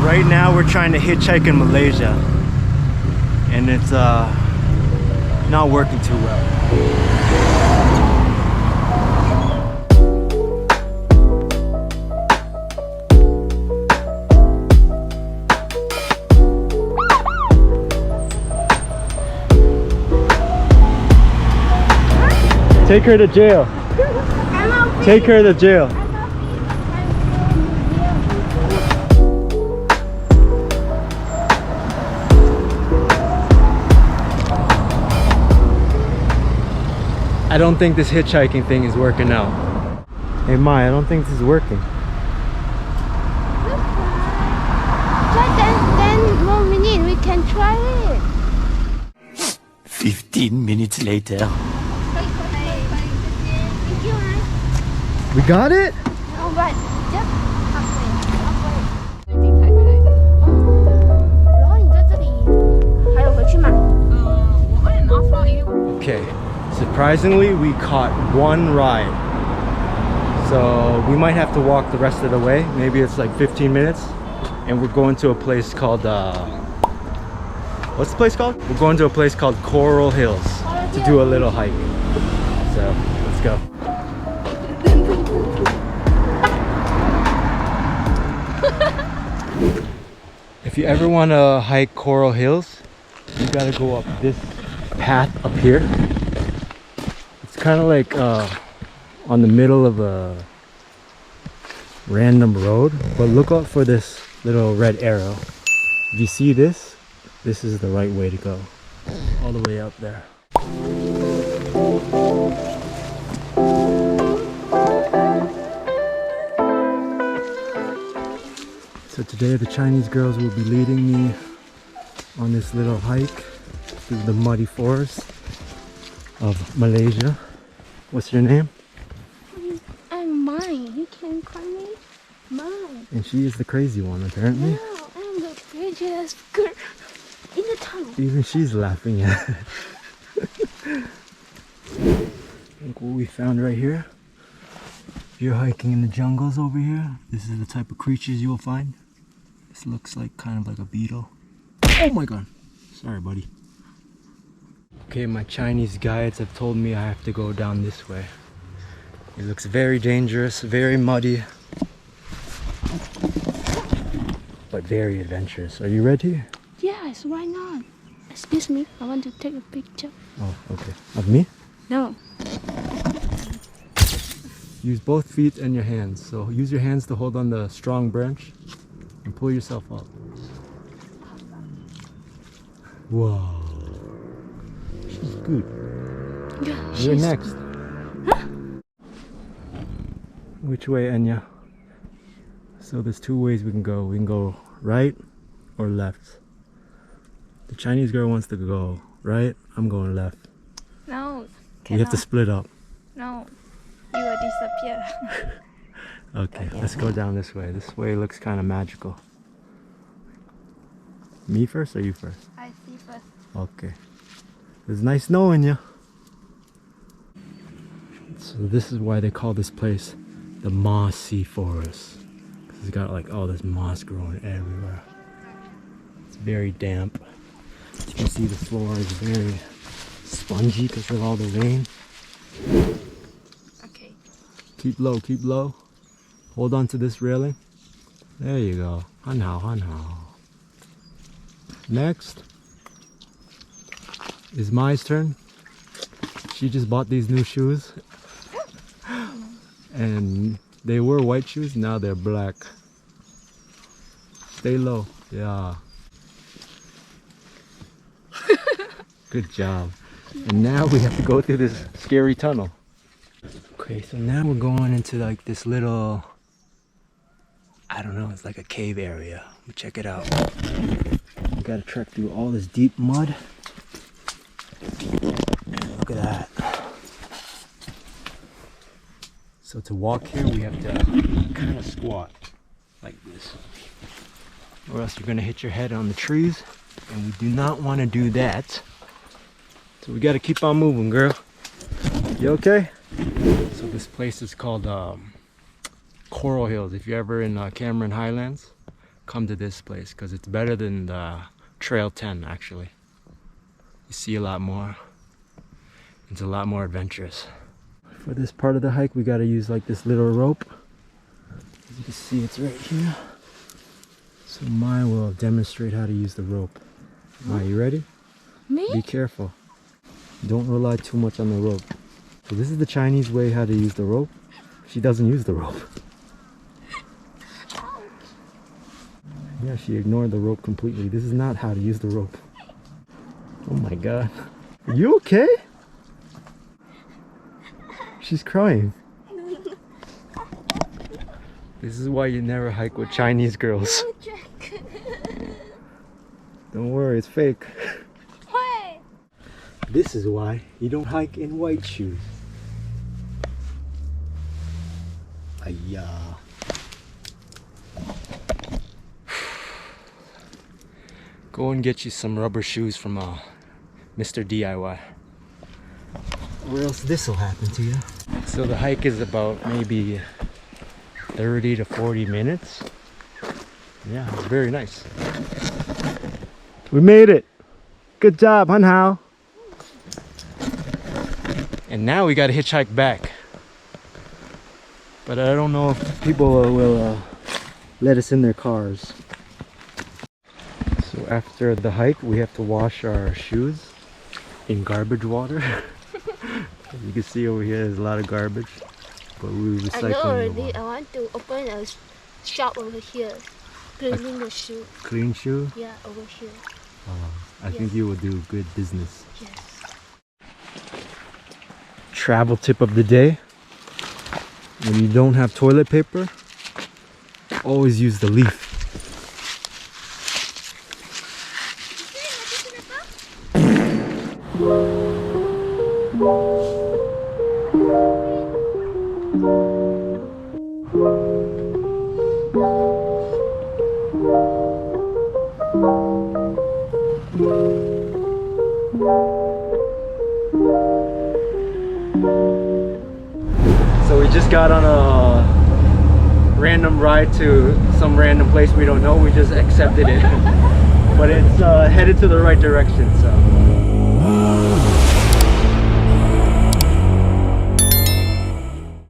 Right now we're trying to hitchhike in Malaysia, and it's not working too well. Take her to jail. Take her to jail. I don't think this hitchhiking thing is working out. Hey Mai, I don't think this is working. Then 1 minute, we can try it. 15 minutes later. We got it? No, but just halfway. Okay, surprisingly we caught one ride. So we might have to walk the rest of the way. Maybe it's like 15 minutes. And we're going to a place called, what's the place called? We're going to a place called Coral Hills to do a little hike. So let's go. If you ever want to hike Coral Hills, you gotta go up this path up here. It's kind of like on the middle of a random road, but look out for this little red arrow. If you see this, this is the right way to go. All the way up there. So today the Chinese girls will be leading me on this little hike through the muddy forest of Malaysia. What's your name? I'm mine. You can call me mine. And she is the crazy one, apparently. No, I'm the prettiest girl in the town. Even she's laughing at it. Look what we found right here. If you're hiking in the jungles over here, this is the type of creatures you will find. This looks like kind of like a beetle. Oh my god. Sorry, buddy. Okay, my Chinese guides have told me I have to go down this way. It looks very dangerous, very muddy, but very adventurous. Are you ready? Yes, why not? Excuse me, I want to take a picture. Oh, okay. Of me? No. Use both feet and your hands. So use your hands to hold on the strong branch and pull yourself up. Whoa. She's good. Yeah, You're next. Huh? Which way, Enya? So there's two ways we can go. We can go right or left. The Chinese girl wants to go right. I'm going left. No. We have to split up. No. You will disappear. Okay, let's go down this way. This way looks kind of magical. Me first or you first? I see first. Okay. It's nice knowing you. So this is why they call this place the mossy forest. Because it's got like all this moss growing everywhere. It's very damp. You can see the floor is very spongy because of all the rain. Okay. Keep low, keep low. Hold on to this railing. There you go. Hanhao, hanhao. Next is Mai's turn. She just bought these new shoes. And they were white shoes, now they're black. Stay low. Yeah. Good job. And now we have to go through this scary tunnel. Okay, so now we're going into like this little, I don't know, it's like a cave area. Check it out. We gotta trek through all this deep mud. And look at that. So to walk here, we have to kind of squat like this, or else you're gonna hit your head on the trees, and we do not want to do that. So we gotta keep on moving, girl. You okay? So this place is called Coral Hills. If you're ever in Cameron Highlands, come to this place because it's better than the Trail 10 actually. You see a lot more. It's a lot more adventurous. For this part of the hike we gotta use like this little rope. As you can see, it's right here. So Maya will demonstrate how to use the rope. Maya, you ready? Me? Be careful. Don't rely too much on the rope. So this is the Chinese way how to use the rope. She doesn't use the rope. Yeah, she ignored the rope completely. This is not how to use the rope. Oh my god. Are you okay? She's crying. This is why you never hike with Chinese girls. Don't worry, it's fake. Why? This is why you don't hike in white shoes. Ayya. Go and get you some rubber shoes from Mr. DIY. Or else this will happen to you. So the hike is about maybe 30 to 40 minutes. Yeah, it's very nice. We made it. Good job, Hun Hao. And now we gotta hitchhike back. But I don't know if people will let us in their cars. So after the hike, we have to wash our shoes in garbage water. As you can see over here, there's a lot of garbage. But we recycle. I know already. I want to open a shop over here. Cleaning the shoe. Clean shoe? Yeah, over here. I think you will do good business. Yes. Travel tip of the day. When you don't have toilet paper, always use the leaf. So we just got on a random ride to some random place we don't know. We just accepted it. But it's headed to the right direction, so